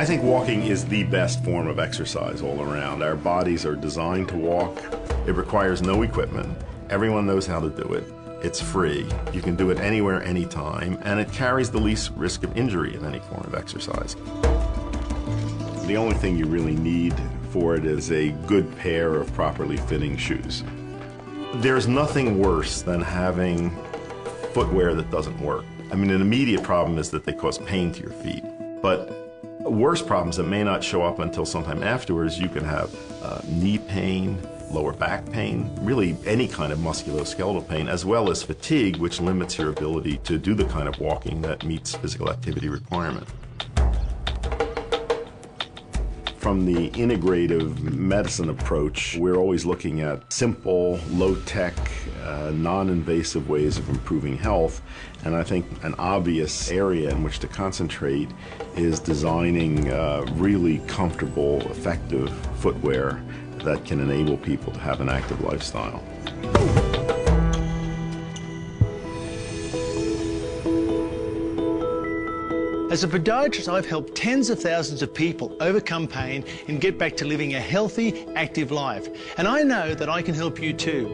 I think walking is the best form of exercise all around. Our bodies are designed to walk. It requires no equipment. Everyone knows how to do it. It's free. You can do it anywhere, anytime, and it carries the least risk of injury in any form of exercise. The only thing you really need for it is a good pair of properly fitting shoes. There's nothing worse than having footwear that doesn't work. I mean, an immediate problem is that they cause pain to your feet, but worse problems that may not show up until sometime afterwards, you can have knee pain, lower back pain, really any kind of musculoskeletal pain, as well as fatigue, which limits your ability to do the kind of walking that meets physical activity requirement. From the integrative medicine approach, we're always looking at simple, low-tech, non-invasive ways of improving health. And I think an obvious area in which to concentrate is designing really comfortable, effective footwear that can enable people to have an active lifestyle. As a podiatrist, I've helped tens of thousands of people overcome pain and get back to living a healthy, active life. And I know that I can help you too.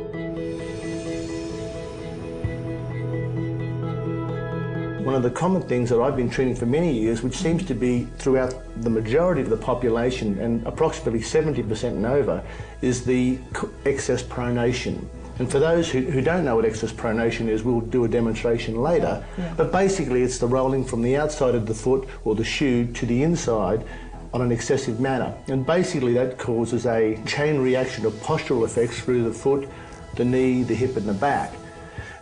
One of the common things that I've been treating for many years, which seems to be throughout the majority of the population, and approximately 70% and over, is the excess pronation. And for those who don't know what excess pronation is, we'll do a demonstration later. Yeah. But basically it's the rolling from the outside of the foot or the shoe to the inside on an excessive manner. And basically that causes a chain reaction of postural effects through the foot, the knee, the hip and the back.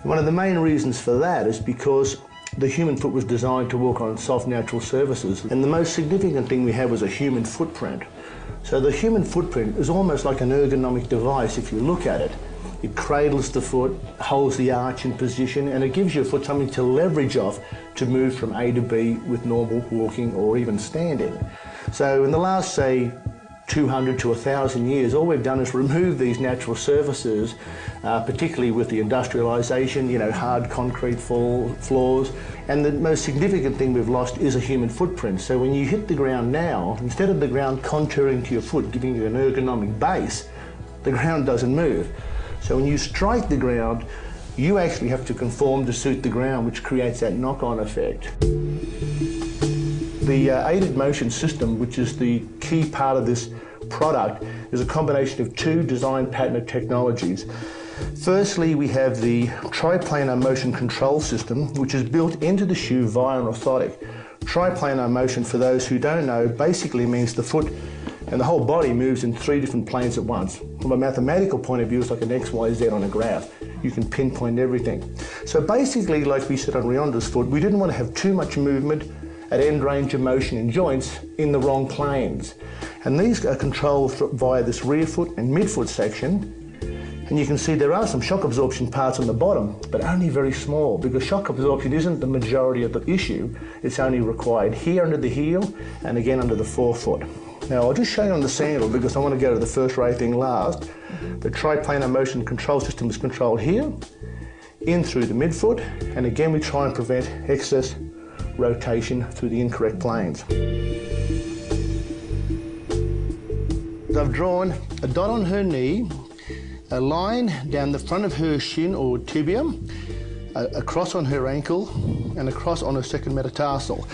And one of the main reasons for that is because the human foot was designed to walk on soft natural surfaces. And the most significant thing we have is a human footprint. So the human footprint is almost like an ergonomic device if you look at it. It cradles the foot, holds the arch in position, and it gives your foot something to leverage off to move from A to B with normal walking or even standing. So in the last, say, 200 to 1,000 years, all we've done is remove these natural surfaces, particularly with the industrialization, hard concrete floors. And the most significant thing we've lost is a human footprint. So when you hit the ground now, instead of the ground contouring to your foot, giving you an ergonomic base, the ground doesn't move. So when you strike the ground, you actually have to conform to suit the ground, which creates that knock-on effect. The aided motion system, which is the key part of this product, is a combination of two design patented technologies. Firstly, we have the triplanar motion control system, which is built into the shoe via an orthotic. Triplanar motion, for those who don't know, basically means the foot and the whole body moves in 3 different planes at once. From a mathematical point of view, it's like an X, Y, Z on a graph. You can pinpoint everything. So basically, like we said on Rionda's foot, we didn't want to have too much movement at end range of motion in joints in the wrong planes. And these are controlled via this rear foot and midfoot section. And you can see there are some shock absorption parts on the bottom, but only very small, because shock absorption isn't the majority of the issue. It's only required here under the heel and again under the forefoot. Now I'll just show you on the sandal because I want to go to the first ray thing last. The triplanar motion control system is controlled here, in through the midfoot, and again we try and prevent excess rotation through the incorrect planes. I've drawn a dot on her knee, a line down the front of her shin or tibia, a cross on her ankle, and a cross on her second metatarsal.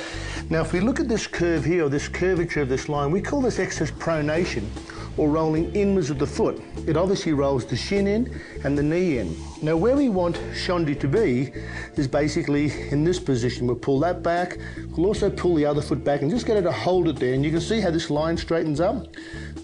Now if we look at this curve here, or this curvature of this line, we call this excess pronation, or rolling inwards of the foot. It obviously rolls the shin in and the knee in. Now where we want Shondi to be is basically in this position. We'll pull that back, we'll also pull the other foot back and just get her to hold it there, and you can see how this line straightens up.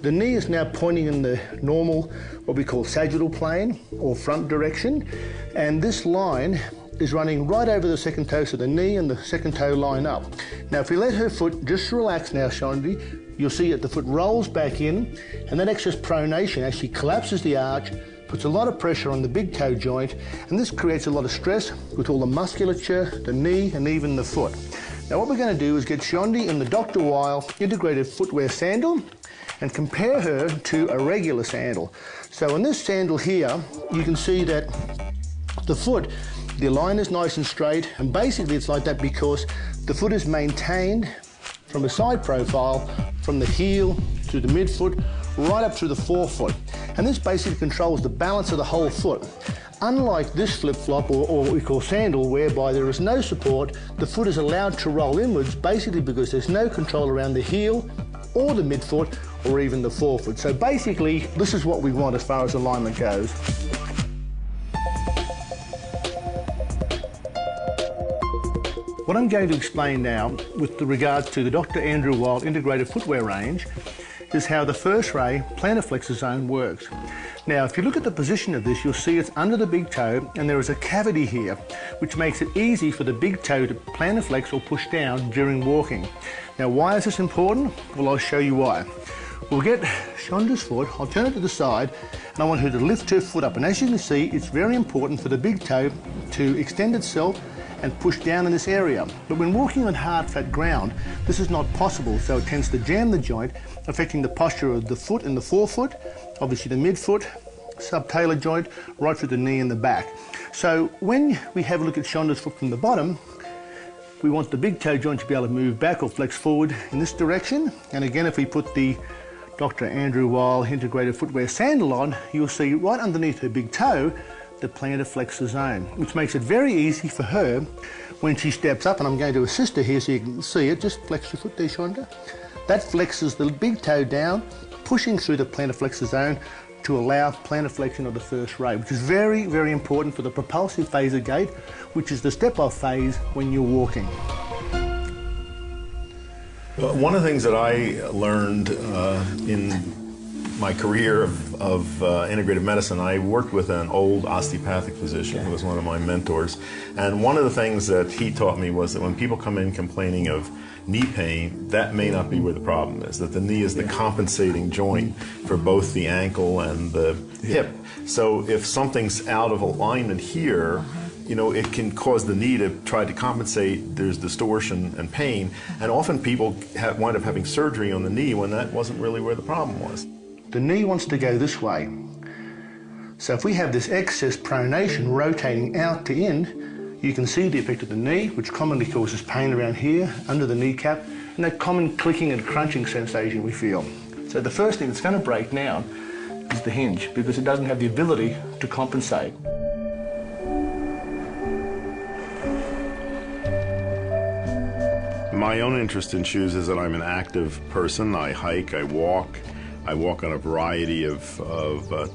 The knee is now pointing in the normal, what we call sagittal plane or front direction, and this line is running right over the second toe, so the knee and the second toe line up. Now if we let her foot just relax now, Shondi, you'll see that the foot rolls back in, and that excess pronation actually collapses the arch, puts a lot of pressure on the big toe joint, and this creates a lot of stress with all the musculature, the knee, and even the foot. Now what we're going to do is get Shondi in the Dr. Weil integrated footwear sandal and compare her to a regular sandal. So in this sandal here, you can see that the foot, the line is nice and straight, and basically it's like that because the foot is maintained from a side profile, from the heel to the midfoot, right up through the forefoot. And this basically controls the balance of the whole foot. Unlike this flip-flop, or what we call sandal, whereby there is no support, the foot is allowed to roll inwards, basically because there's no control around the heel or the midfoot or even the forefoot. So basically, this is what we want as far as alignment goes. What I'm going to explain now with regards to the Dr. Andrew Weil integrated footwear range is how the first ray plantar flexor zone works. Now, if you look at the position of this, you'll see it's under the big toe and there is a cavity here, which makes it easy for the big toe to plantar flex or push down during walking. Now, why is this important? Well, I'll show you why. We'll get Shonda's foot, I'll turn it to the side, and I want her to lift her foot up. And as you can see, it's very important for the big toe to extend itself and push down in this area. But when walking on hard, flat ground, this is not possible, so it tends to jam the joint, affecting the posture of the foot and the forefoot, obviously the midfoot, subtalar joint, right through the knee and the back. So when we have a look at Shonda's foot from the bottom, we want the big toe joint to be able to move back or flex forward in this direction. And again, if we put the Dr. Andrew Weil integrated footwear sandal on, you'll see right underneath her big toe the plantar flexor zone, which makes it very easy for her when she steps up, and I'm going to assist her here so you can see it. Just flex your foot there, Shonda. That flexes the big toe down, pushing through the plantar flexor zone to allow plantar flexion of the first ray, which is very, very important for the propulsive phase of gait, which is the step-off phase when you're walking. One of the things that I learned in my career of integrative medicine, I worked with an old osteopathic physician who was one of my mentors. And one of the things that he taught me was that when people come in complaining of knee pain, that may not be where the problem is, that the knee is the compensating joint for both the ankle and the hip. So if something's out of alignment here, you know, it can cause the knee to try to compensate. There's distortion and pain. And often people wind up having surgery on the knee when that wasn't really where the problem was. The knee wants to go this way. So if we have this excess pronation rotating out to in, you can see the effect of the knee, which commonly causes pain around here, under the kneecap, and that common clicking and crunching sensation we feel. So the first thing that's going to break down is the hinge, because it doesn't have the ability to compensate. My own interest in shoes is that I'm an active person. I hike, I walk on a variety of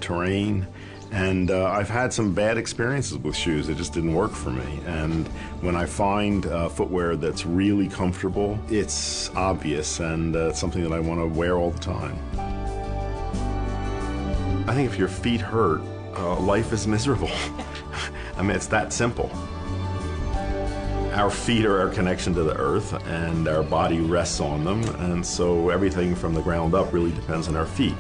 terrain, and I've had some bad experiences with shoes. It just didn't work for me. And when I find footwear that's really comfortable, it's obvious, and it's something that I want to wear all the time. I think if your feet hurt, life is miserable. I mean, it's that simple. Our feet are our connection to the earth, and our body rests on them, and so everything from the ground up really depends on our feet.